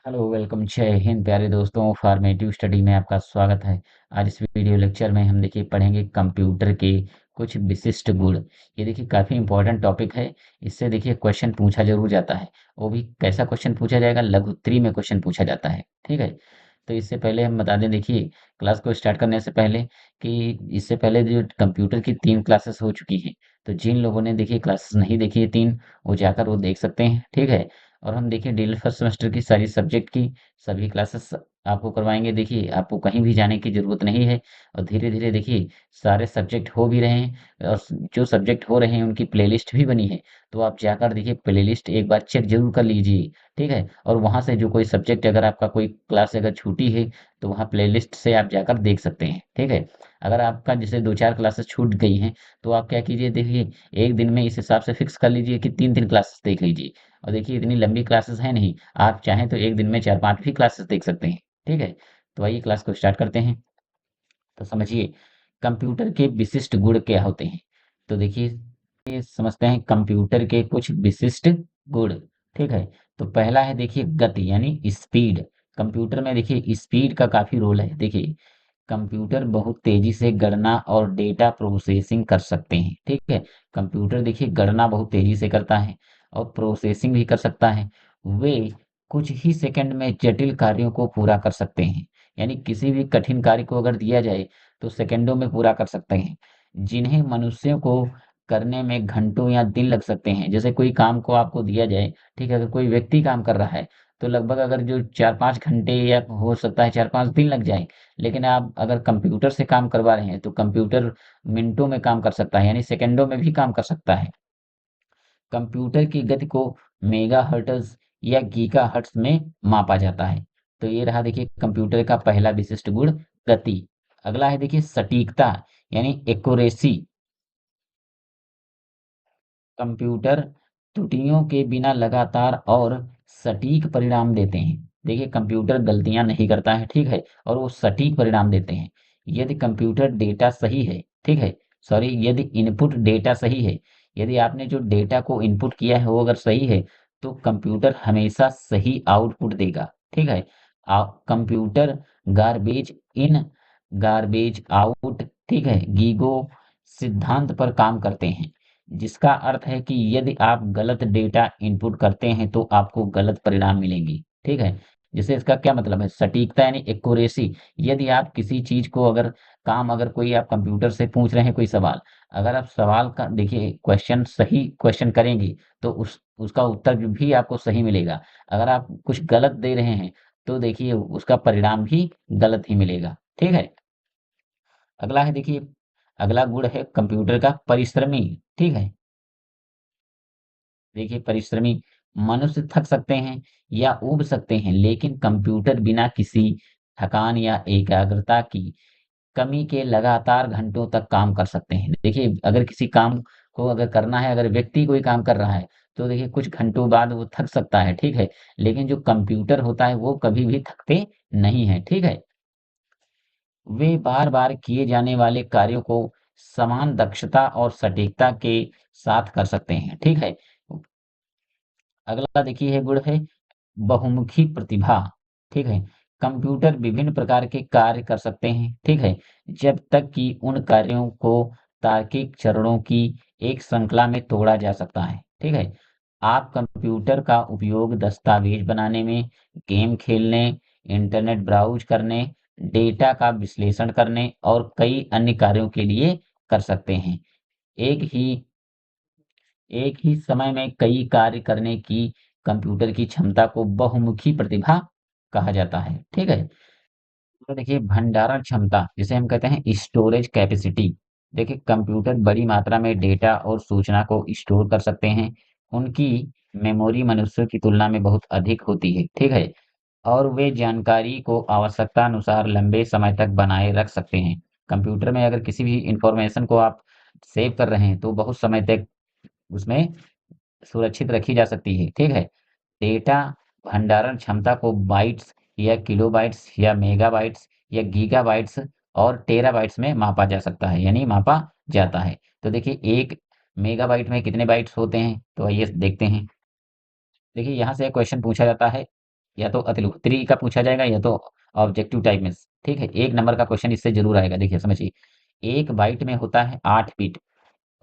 Hello welcome जय हिंद प्यारे दोस्तों। फॉर्मेटिव स्टडी में आपका स्वागत है। आज इस वीडियो लेक्चर में हम देखिए पढ़ेंगे कंप्यूटर के कुछ विशिष्ट गुण। ये देखिए काफ़ी इंपॉर्टेंट टॉपिक है। इससे देखिए क्वेश्चन पूछा जरूर जाता है। वो भी कैसा क्वेश्चन पूछा जाएगा, लघु उत्तरी में क्वेश्चन पूछा जाता है। ठीक है। तो इससे पहले हम बता दें, देखिए क्लास को स्टार्ट करने से पहले कि इससे पहले जो कंप्यूटर की 3 क्लासेस हो चुकी हैं। तो जिन लोगों ने देखिए क्लासेस नहीं देखी है 3, वो जाकर वो देख सकते हैं। ठीक है। और हम देखिए डेली फर्स्ट सेमेस्टर की सारी सब्जेक्ट की सभी क्लासेस आपको करवाएंगे। देखिए आपको कहीं भी जाने की ज़रूरत नहीं है। और धीरे धीरे देखिए सारे सब्जेक्ट हो भी रहे हैं, और जो सब्जेक्ट हो रहे हैं उनकी प्लेलिस्ट भी बनी है। तो आप जाकर देखिए प्लेलिस्ट एक बार चेक जरूर कर लीजिए। ठीक है। और वहाँ से जो कोई सब्जेक्ट, अगर आपका कोई क्लास अगर छूटी है, तो वहाँ प्लेलिस्ट से आप जाकर देख सकते हैं। ठीक है। अगर आपका जैसे 2-4 क्लासेस छूट गई हैं, तो आप क्या कीजिए, देखिए एक दिन में इस हिसाब से फिक्स कर लीजिए कि 3-3 क्लासेस देख लीजिए। और देखिए इतनी लंबी क्लासेस है नहीं, आप चाहें तो एक दिन में 4-5 भी क्लासेस देख सकते हैं। ठीक है। तो आइए क्लास को स्टार्ट करते हैं। तो समझिए कंप्यूटर के विशिष्ट गुण क्या होते हैं। तो देखिए ये समझते हैं कंप्यूटर के कुछ विशिष्ट गुण। ठीक है। तो पहला है देखिए गति यानी स्पीड। कंप्यूटर में देखिए स्पीड का काफी रोल है। देखिए कंप्यूटर बहुत तेजी से गणना और डेटा प्रोसेसिंग कर सकते हैं। ठीक है। कंप्यूटर देखिए गणना बहुत तेजी से करता है और प्रोसेसिंग भी कर सकता है। वे कुछ ही सेकंड में जटिल कार्यों को पूरा कर सकते हैं। यानी किसी भी कठिन कार्य को अगर दिया जाए तो सेकंडों में पूरा कर सकते हैं, जिन्हें मनुष्यों को करने में घंटों या दिन लग सकते हैं। जैसे कोई काम को आपको दिया जाए, ठीक है, अगर कोई व्यक्ति काम कर रहा है, तो लगभग अगर जो 4-5 घंटे या हो सकता है 4-5 दिन लग जाए। लेकिन आप अगर कंप्यूटर से काम करवा रहे हैं तो कंप्यूटर मिनटों में काम कर सकता है, यानी सेकंडों में भी काम कर सकता है। कंप्यूटर की गति को मेगाहर्ट्ज़ या गीगाहर्ट्ज़ में मापा जाता है। तो ये रहा देखिए कंप्यूटर का पहला विशिष्ट गुण, गति। अगला है देखिए सटीकता यानी एक्यूरेसी। कंप्यूटर त्रुटियों के बिना लगातार और सटीक परिणाम देते हैं। देखिए कंप्यूटर गलतियां नहीं करता है, ठीक है, और वो सटीक परिणाम देते हैं। यदि कंप्यूटर डेटा सही है, ठीक है, सॉरी, यदि इनपुट डेटा सही है, यदि आपने जो डेटा को इनपुट किया है वो अगर सही है, तो कंप्यूटर हमेशा सही आउटपुट देगा। ठीक है। Computer garbage in garbage out, ठीक है, गीगो सिद्धांत पर काम करते हैं, जिसका अर्थ है कि यदि आप गलत डेटा इनपुट करते हैं तो आपको गलत परिणाम मिलेंगे। ठीक है। जैसे इसका क्या मतलब है, सटीकता यानी एक्यूरेसी। यदि आप किसी चीज को अगर काम, अगर कोई आप कंप्यूटर से पूछ रहे हैं कोई सवाल, अगर आप सवाल का देखिए क्वेश्चन सही क्वेश्चन करेंगे तो उसका उत्तर भी आपको सही मिलेगा। अगर आप कुछ गलत दे रहे हैं तो देखिए उसका परिणाम भी गलत ही मिलेगा। ठीक है। अगला है देखिए, अगला गुण है कंप्यूटर का परिश्रमी। ठीक है। देखिए परिश्रमी, मनुष्य थक सकते हैं या ऊब सकते हैं, लेकिन कंप्यूटर बिना किसी थकान या एकाग्रता की कमी के लगातार घंटों तक काम कर सकते हैं। देखिए अगर किसी काम को अगर करना है, अगर व्यक्ति कोई काम कर रहा है, तो देखिए कुछ घंटों बाद वो थक सकता है। ठीक है। लेकिन जो कंप्यूटर होता है वो कभी भी थकते नहीं है। ठीक है। वे बार बार किए जाने वाले कार्यों को समान दक्षता और सटीकता के साथ कर सकते हैं। ठीक है। अगला देखिए है गुण है बहुमुखी प्रतिभा। ठीक है। कंप्यूटर विभिन्न प्रकार के कार्य कर सकते हैं। ठीक है। जब तक कि उन कार्यों को तार्किक चरणों की एक श्रृंखला में तोड़ा जा सकता है। ठीक है। आप कंप्यूटर का उपयोग दस्तावेज बनाने में, गेम खेलने, इंटरनेट ब्राउज करने, डेटा का विश्लेषण करने और कई अन्य कार्यों के लिए कर सकते हैं। एक ही एक ही समय में कई कार्य करने की कंप्यूटर की क्षमता को बहुमुखी प्रतिभा कहा जाता है। ठीक है। तो देखिए भंडारण क्षमता, जिसे हम कहते हैं स्टोरेज कैपेसिटी। देखिए कंप्यूटर बड़ी मात्रा में डेटा और सूचना को स्टोर कर सकते हैं। उनकी मेमोरी मनुष्यों की तुलना में बहुत अधिक होती है। ठीक है। और वे जानकारी को आवश्यकता अनुसार लंबे समय तक बनाए रख सकते हैं। कंप्यूटर में अगर किसी भी इंफॉर्मेशन को आप सेव कर रहे हैं तो बहुत समय तक उसमें सुरक्षित रखी जा सकती है। ठीक है। डेटा भंडारण क्षमता को बाइट्स या किलोबाइट्स या मेगाबाइट्स या गीगाबाइट्स और टेराबाइट्स में मापा जा सकता है, यानी मापा जाता है। तो देखिए 1 मेगाबाइट में कितने बाइट्स होते हैं, तो आइए देखते हैं। देखिए यहाँ से एक क्वेश्चन पूछा जाता है या तो अतिलुत्री का पूछा जाएगा या तो ऑब्जेक्टिव टाइप में। ठीक है, 1 नंबर का क्वेश्चन इससे ज़रूर आएगा। देखिए समझिए, 1 बाइट में होता है 8 बिट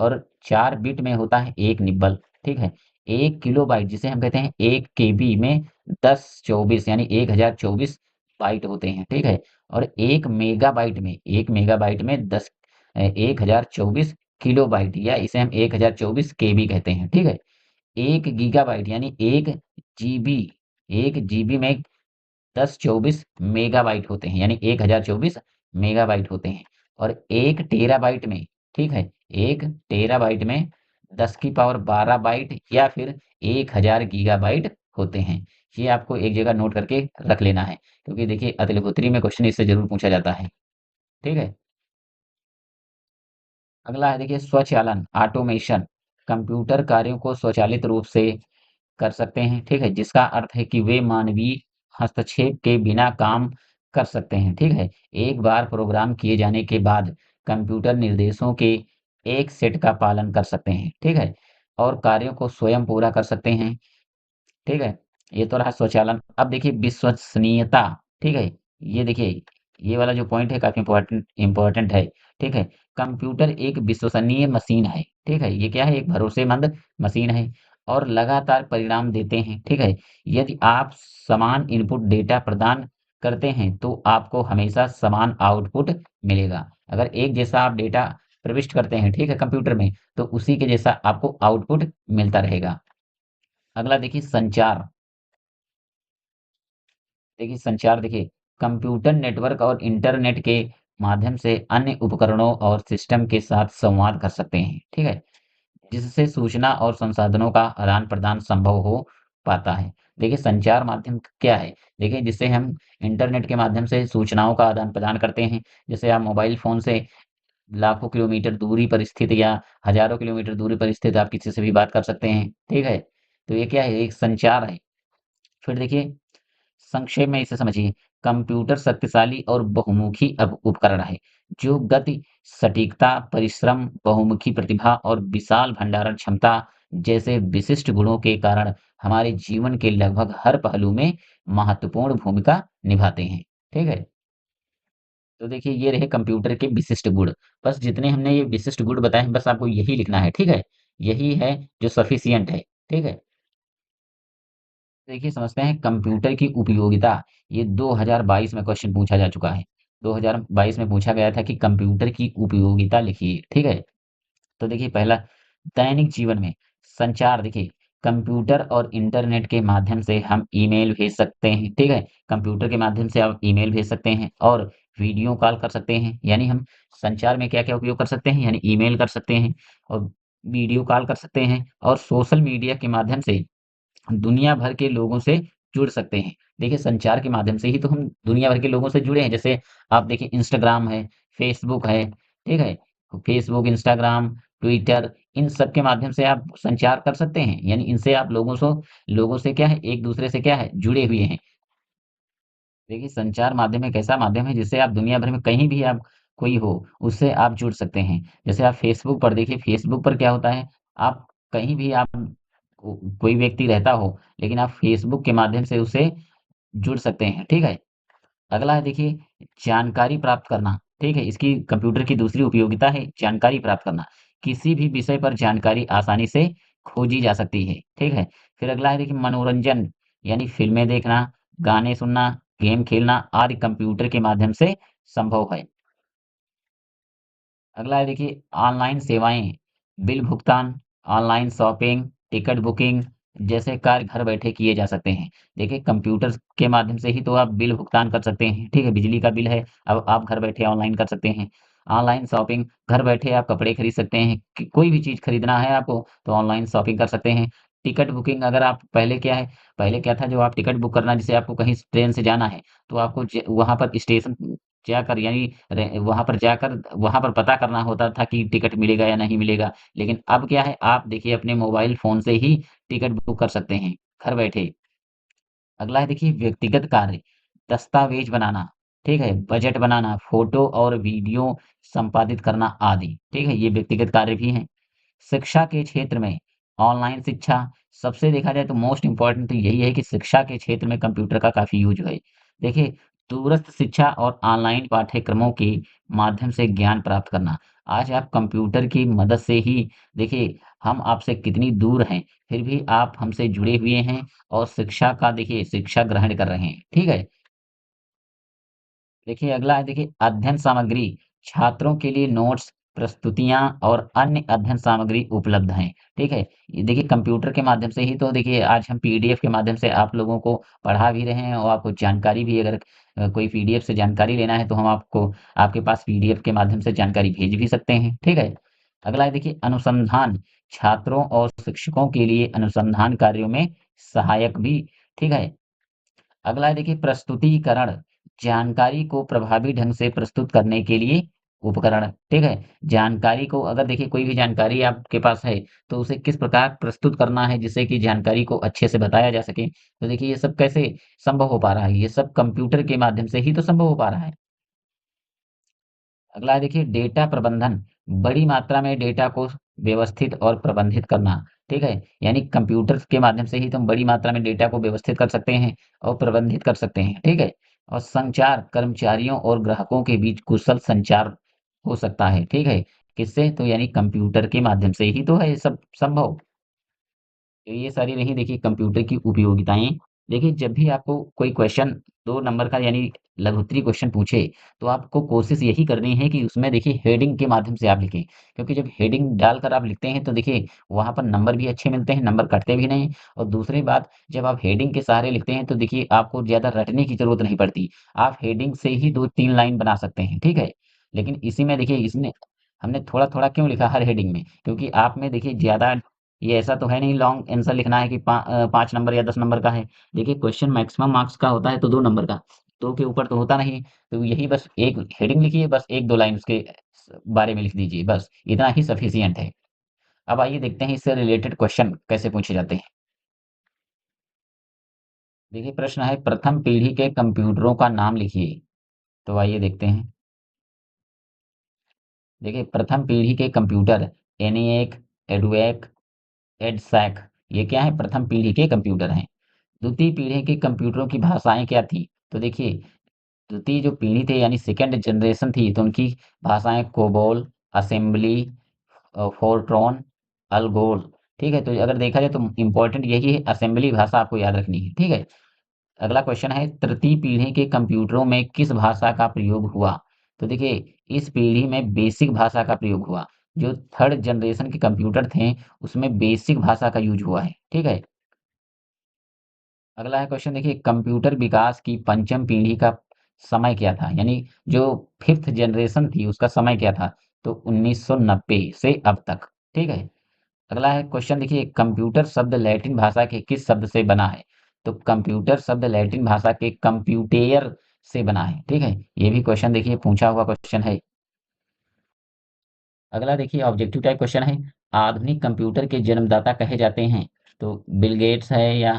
और 4 बिट में होता है 1 निब्बल। ठीक है, 1 किलोबाइट जिसे हम कहते हैं 1 केबी में 1024 यानी 1024 बाइट होते हैं। ठीक है, और 1 मेगाबाइट में 1024 किलोबाइट या इसे हम 1024 केबी कहते हैं। ठीक है, 1 गीगाबाइट यानी 1 जीबी, 1 जीबी में 1024 मेगाबाइट होते हैं यानी 1024 मेगाबाइट होते हैं। और 1 टेराबाइट में, ठीक है, 1 टेराबाइट में 10 की पावर 12 बाइट या फिर 1000 गीगाबाइट होते हैं। ये आपको एक जगह नोट करके रख लेना है, क्योंकि देखिए अतुल्य में क्वेश्चन इससे जरूर पूछा जाता है। ठीक है, अगला है देखिए स्वचालन, ऑटोमेशन। कंप्यूटर कार्यों को स्वचालित रूप से कर सकते हैं। ठीक है, जिसका अर्थ है कि वे मानवीय हस्तक्षेप के बिना काम कर सकते हैं। ठीक है, एक बार प्रोग्राम किए जाने के बाद कंप्यूटर निर्देशों के एक सेट का पालन कर सकते हैं। ठीक है, और कार्यों को स्वयं पूरा कर सकते हैं। ठीक है, ये तो रहा स्वचालन। अब देखिए विश्वसनीयता। ठीक है, ये देखिए, ये वाला जो पॉइंट है काफी इंपॉर्टेंट इंपॉर्टेंट है। ठीक है, कंप्यूटर एक विश्वसनीय मशीन है। ठीक है, ये क्या है, एक भरोसेमंद मशीन है और लगातार परिणाम देते हैं। ठीक है, यदि आप समान इनपुट डेटा प्रदान करते हैं तो आपको हमेशा समान आउटपुट मिलेगा। अगर एक जैसा आप डेटा प्रविष्ट करते हैं, ठीक है, कंप्यूटर में, तो उसी के जैसा आपको आउटपुट मिलता रहेगा। अगला देखिए संचार। देखिए संचार, देखिए कंप्यूटर नेटवर्क और इंटरनेट के माध्यम से अन्य उपकरणों और सिस्टम के साथ संवाद कर सकते हैं। ठीक है, जिससे सूचना और संसाधनों का आदान प्रदान संभव हो पाता है। देखिए संचार माध्यम क्या है, देखिए जिससे हम इंटरनेट के माध्यम से सूचनाओं का आदान प्रदान करते हैं। जैसे आप मोबाइल फोन से लाखों किलोमीटर दूरी पर स्थित या हजारों किलोमीटर दूरी पर स्थित आप किसी से भी बात कर सकते हैं। ठीक है, तो ये क्या है, एक संचार है। फिर देखिए संक्षेप में इसे समझिए, कंप्यूटर शक्तिशाली और बहुमुखी उपकरण है जो गति, सटीकता, परिश्रम, बहुमुखी प्रतिभा और विशाल भंडारण क्षमता जैसे विशिष्ट गुणों के कारण हमारे जीवन के लगभग हर पहलू में महत्वपूर्ण भूमिका निभाते हैं। ठीक है, तो देखिए ये रहे कंप्यूटर के विशिष्ट गुण। बस जितने हमने ये विशिष्ट गुण बताए हैं, बस आपको यही लिखना है। ठीक है, यही है जो सफिशियंट है। ठीक है, देखिए समझते हैं कंप्यूटर की उपयोगिता। ये 2022 में क्वेश्चन पूछा जा चुका है। 2022 में पूछा गया था कि कंप्यूटर की उपयोगिता लिखिए। ठीक है, तो देखिए पहला, दैनिक जीवन में संचार। देखिए कंप्यूटर और इंटरनेट के माध्यम से हम ईमेल भेज सकते हैं। ठीक है, कंप्यूटर के माध्यम से आप ईमेल भेज सकते हैं और वीडियो कॉल कर सकते हैं। यानी हम संचार में क्या क्या उपयोग कर सकते हैं, यानी ईमेल कर सकते हैं और वीडियो कॉल कर सकते हैं और सोशल मीडिया के माध्यम से दुनिया भर के लोगों से जुड़ सकते हैं। देखिए संचार के माध्यम से ही तो हम दुनिया भर के लोगों से जुड़े हैं। जैसे आप देखिए इंस्टाग्राम है, फेसबुक है, ठीक है? फेसबुक, इंस्टाग्राम, ट्विटर, इन सब के माध्यम से आप संचार कर सकते हैं। यानी इनसे आप लोगों से क्या है, एक-दूसरे से क्या है, जुड़े हुए हैं। देखिए संचार माध्यम एक ऐसा माध्यम है जिससे आप दुनिया भर में कहीं भी आप कोई हो, उससे आप जुड़ सकते हैं। जैसे आप फेसबुक पर देखिए, फेसबुक पर क्या होता है, आप कहीं भी आप कोई व्यक्ति रहता हो, लेकिन आप फेसबुक के माध्यम से उससे जुड़ सकते हैं। ठीक है? अगला है देखिए जानकारी प्राप्त करना। ठीक है? इसकी कंप्यूटर की दूसरी उपयोगिता है जानकारी प्राप्त करना। किसी भी विषय पर जानकारी आसानी से खोजी जा सकती है। ठीक है? फिर अगला है देखिए मनोरंजन, यानी फ़िल्में देखना, गाने सुनना, गेम खेलना आदि कंप्यूटर के माध्यम से संभव है। अगला है देखिए ऑनलाइन सेवाएँ, बिल भुगतान, ऑनलाइन शॉपिंग, टिकट बुकिंग जैसे कार्य घर बैठे किए जा सकते हैं। देखिए कंप्यूटर के माध्यम से ही तो आप बिल भुगतान कर सकते हैं, ठीक है? बिजली का बिल है, अब आप घर बैठे ऑनलाइन कर सकते हैं। ऑनलाइन शॉपिंग, घर बैठे आप कपड़े खरीद सकते हैं, कि कोई भी चीज़ खरीदना है आपको तो ऑनलाइन शॉपिंग कर सकते हैं। टिकट बुकिंग, अगर आप पहले क्या था, जो आप टिकट बुक करना, जैसे आपको कहीं ट्रेन से जाना है, तो आपको वहाँ पर स्टेशन जाकर, यानी वहाँ पर पता करना होता था कि टिकट मिलेगा या नहीं मिलेगा। लेकिन अब क्या है, आप देखिए अपने मोबाइल फ़ोन से ही टिकट बुक कर सकते हैं, घर बैठे। अगला है देखिए व्यक्तिगत कार्य, दस्तावेज़ बनाना, ठीक है? बजट बनाना, फ़ोटो और वीडियो संपादित करना आदि, ठीक है? ये व्यक्तिगत कार्य भी हैं। शिक्षा के क्षेत्र में ऑनलाइन शिक्षा, सबसे देखा जाए तो मोस्ट इम्पोर्टेंट तो यही है कि शिक्षा के क्षेत्र में कंप्यूटर का काफ़ी यूज़ है। देखिए, दूरस्थ शिक्षा और ऑनलाइन पाठ्यक्रमों के माध्यम से ज्ञान प्राप्त करना। आज आप कंप्यूटर की मदद से ही देखिए, हम आपसे कितनी दूर हैं, फिर भी आप हमसे जुड़े हुए हैं और शिक्षा का देखिए शिक्षा ग्रहण कर रहे हैं, ठीक है? देखिए अगला है देखिए अध्ययन सामग्री, छात्रों के लिए नोट्स, प्रस्तुतियाँ और अन्य अध्ययन सामग्री उपलब्ध हैं, ठीक है? ये देखिए कंप्यूटर के माध्यम से ही तो देखिए आज हम पीडीएफ के माध्यम से आप लोगों को पढ़ा भी रहे हैं और आपको जानकारी भी अगर कोई पीडीएफ से जानकारी लेना है तो हम आपको आपके पास पीडीएफ के माध्यम से जानकारी भेज भी सकते हैं, ठीक है? अगला है देखिए अनुसंधान, छात्रों और शिक्षकों के लिए अनुसंधान कार्यों में सहायक भी, ठीक है? अगला है देखिए प्रस्तुतिकरण, जानकारी को प्रभावी ढंग से प्रस्तुत करने के लिए उपकरण, ठीक है? जानकारी को अगर देखिए कोई भी जानकारी आपके पास है, तो उसे किस प्रकार प्रस्तुत करना है जिससे कि जानकारी को अच्छे से बताया जा सके। तो देखिए ये सब कैसे संभव हो पा रहा है? ये सब कंप्यूटर के माध्यम से ही तो संभव हो पा रहा है। अगला है देखिए डेटा प्रबंधन, बड़ी मात्रा में डेटा को व्यवस्थित और प्रबंधित करना, ठीक है? यानी कंप्यूटर के माध्यम से ही तुम बड़ी मात्रा में डेटा को व्यवस्थित कर सकते हैं और प्रबंधित कर सकते हैं, ठीक है? और संचार, कर्मचारियों और ग्राहकों के बीच कुशल संचार हो सकता है, ठीक है? किससे? तो यानी कंप्यूटर के माध्यम से ही तो है ये सब संभव। तो ये सारी रही देखिए कंप्यूटर की उपयोगिताएँ। देखिए जब भी आपको कोई क्वेश्चन 2 नंबर का यानी लघुत्तरी क्वेश्चन पूछे, तो आपको कोशिश यही करनी है कि उसमें देखिए हेडिंग के माध्यम से आप लिखें। क्योंकि जब हेडिंग डालकर आप लिखते हैं तो देखिए वहाँ पर नंबर भी अच्छे मिलते हैं, नंबर कटते भी नहीं और दूसरी बात जब आप हेडिंग के सहारे लिखते हैं तो देखिए आपको ज़्यादा रटने की ज़रूरत नहीं पड़ती। आप हेडिंग से ही 2-3 लाइन बना सकते हैं, ठीक है? लेकिन इसी में देखिए इसने हमने थोड़ा-थोड़ा क्यों लिखा हर हेडिंग में? क्योंकि आप में देखिए ज़्यादा ये ऐसा तो है नहीं लॉन्ग आंसर लिखना है कि 5 नंबर या 10 नंबर का है। देखिए क्वेश्चन मैक्सिमम मार्क्स का होता है तो 2 नंबर का, 2 के ऊपर तो होता नहीं। तो यही बस एक हेडिंग लिखिए, बस 1-2 लाइन उसके बारे में लिख दीजिए बस, इतना ही सफिशिएंट है। अब आइए देखते हैं इससे रिलेटेड क्वेश्चन कैसे पूछे जाते हैं। देखिए प्रश्न है प्रथम पीढ़ी के कंप्यूटरों का नाम लिखिए। तो आइए देखते हैं। देखिए प्रथम पीढ़ी के कंप्यूटर एनिएक, एडुएक, एडसैक ये क्या है? प्रथम पीढ़ी के कंप्यूटर हैं। द्वितीय पीढ़ी के कंप्यूटरों की भाषाएँ क्या थी? तो देखिए द्वितीय जो पीढ़ी थे यानी सेकंड जनरेशन थी तो उनकी भाषाएँ कोबोल, असेंबली, फोर्ट्रॉन, अल्गोल, ठीक है? तो अगर देखा जाए तो इम्पोर्टेंट यही है असेंबली भाषा आपको याद रखनी है, ठीक है? अगला क्वेश्चन है तृतीय पीढ़ी के कंप्यूटरों में किस भाषा का प्रयोग हुआ? तो देखिए इस पीढ़ी में बेसिक भाषा का प्रयोग हुआ। जो थर्ड जनरेशन के कंप्यूटर थे उसमें बेसिक भाषा का यूज़ हुआ है, ठीक है? अगला है क्वेश्चन देखिए कंप्यूटर विकास की पंचम पीढ़ी का समय क्या था? यानी जो फिफ्थ जनरेशन थी उसका समय क्या था? तो 1990 से अब तक, ठीक है? अगला है क्वेश्चन देखिए कंप्यूटर शब्द लैटिन भाषा के किस शब्द से बना है? तो कंप्यूटर शब्द लैटिन भाषा के कंप्यूटेयर से बना है, ठीक है? ये भी क्वेश्चन देखिए पूछा हुआ क्वेश्चन है। अगला देखिए ऑब्जेक्टिव टाइप क्वेश्चन है आधुनिक कंप्यूटर के जन्मदाता कहे जाते हैं तो बिल गेट्स है या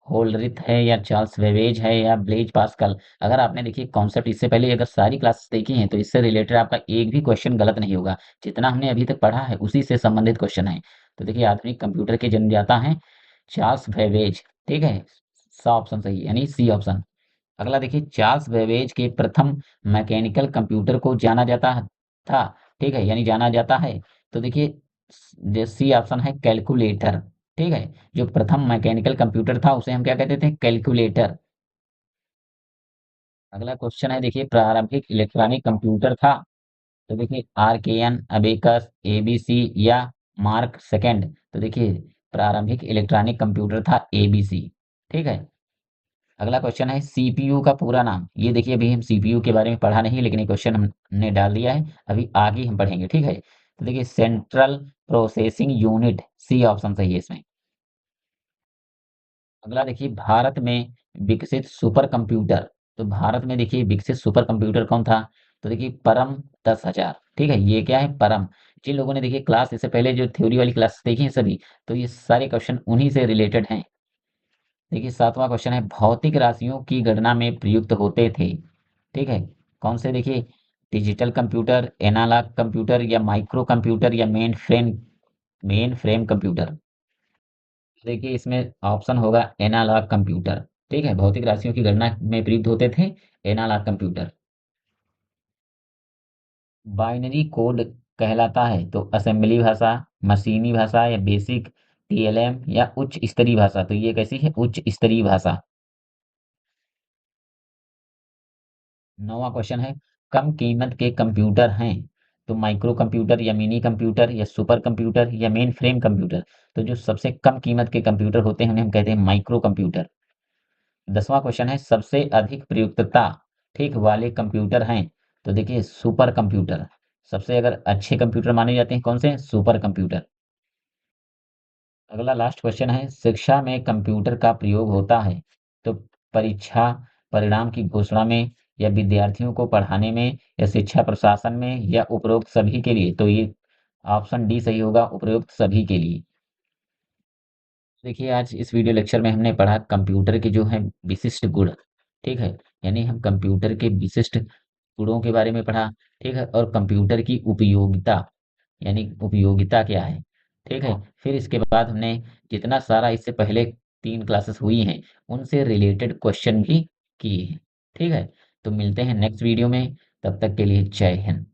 होलरिथ है या चार्ल्स वेवेज है या ब्लेज पास्कल। अगर आपने देखिए कॉन्सेप्ट इससे पहले अगर सारी क्लासेस देखी हैं तो इससे रिलेटेड आपका एक भी क्वेश्चन गलत नहीं होगा। जितना हमने अभी तक पढ़ा है उसी से संबंधित क्वेश्चन है। तो देखिए आधुनिक कंप्यूटर के जन्मदाता हैं चार्ल्स वेवेज, ठीक है? सा ऑप्शन सही है यानी सी ऑप्शन। अगला देखिए चार्ल्स बेबेज के प्रथम मैकेनिकल कंप्यूटर को जाना जाता था, ठीक है? यानी जाना जाता है। तो देखिए जो सी ऑप्शन है कैलकुलेटर, ठीक है? जो प्रथम मैकेनिकल कंप्यूटर था उसे हम क्या कहते थे? कैलकुलेटर। अगला क्वेश्चन है देखिए प्रारंभिक इलेक्ट्रॉनिक कंप्यूटर था। तो देखिए आरकेएन, अबेकस, एबीसी या मार्क सेकंड। तो देखिए प्रारंभिक इलेक्ट्रॉनिक कंप्यूटर था एबीसी, ठीक है? अगला क्वेश्चन है सीपीयू का पूरा नाम। ये देखिए अभी हम सीपीयू के बारे में पढ़ा नहीं लेकिन ये क्वेश्चन हमने डाल दिया है। अभी आगे हम पढ़ेंगे, ठीक है? तो देखिए central processing unit C option सही है इसमें। अगला देखिए भारत में विकसित सुपर कंप्यूटर। तो भारत में देखिए विकसित सुपर कंप्यूटर कौन था? तो देखिए परम 10,000, ठीक है? ये क्या है? परम। जिन लोगों ने देखिए क्लास इससे पहले जो थ्योरी वाली क्लास देखी है सभी, तो ये सारे क्वेश्चन उन्हीं से रिलेटेड हैं। देखिए 7वां क्वेश्चन है भौतिक राशियों की गणना में प्रयुक्त होते थे, ठीक है? कौन से देखिए डिजिटल कंप्यूटर, एनालॉग कंप्यूटर या माइक्रो कंप्यूटर या मेन फ्रेम कंप्यूटर। देखिए इसमें ऑप्शन होगा एनालॉग कंप्यूटर। ठीक है, भौतिक राशियों की गणना में प्रयुक्त होते थे एनालॉग कंप्यूटर। बाइनरी कोड कहलाता है तो असेंबली भाषा, मशीनी भाषा या बेसिक, टीएलएम या उच्च स्तरीय भाषा। तो ये कैसी है? उच्च स्तरीय भाषा। नौवां क्वेश्चन है, कम कीमत के कंप्यूटर हैं तो माइक्रो कंप्यूटर या मिनी कंप्यूटर या सुपर कंप्यूटर या मेन फ्रेम कंप्यूटर। तो जो सबसे कम कीमत के कंप्यूटर होते हैं उन्हें हम कहते हैं माइक्रो कंप्यूटर। 10वां क्वेश्चन है, सबसे अधिक प्रयुक्तता ठीक वाले कंप्यूटर हैं तो देखिए सुपर कंप्यूटर। सबसे अगर अच्छे कंप्यूटर माने जाते हैं कौन से? Super computer. अगला लास्ट क्वेश्चन है, शिक्षा में कंप्यूटर का प्रयोग होता है तो परीक्षा परिणाम की घोषणा में या विद्यार्थियों को पढ़ाने में या शिक्षा प्रशासन में या उपरोक्त सभी के लिए। तो ये ऑप्शन डी सही होगा, उपरोक्त सभी के लिए। देखिए आज इस वीडियो लेक्चर में हमने पढ़ा कंप्यूटर के जो है विशिष्ट गुण। ठीक है, यानी हम कंप्यूटर के विशिष्ट गुणों के बारे में पढ़ा। ठीक है, और कंप्यूटर की उपयोगिता, यानी उपयोगिता क्या है। ठीक है, फिर इसके बाद हमने जितना सारा इससे पहले 3 क्लासेस हुई हैं उनसे रिलेटेड क्वेश्चन भी किए हैं। ठीक है, तो मिलते हैं नेक्स्ट वीडियो में, तब तक के लिए जय हिंद।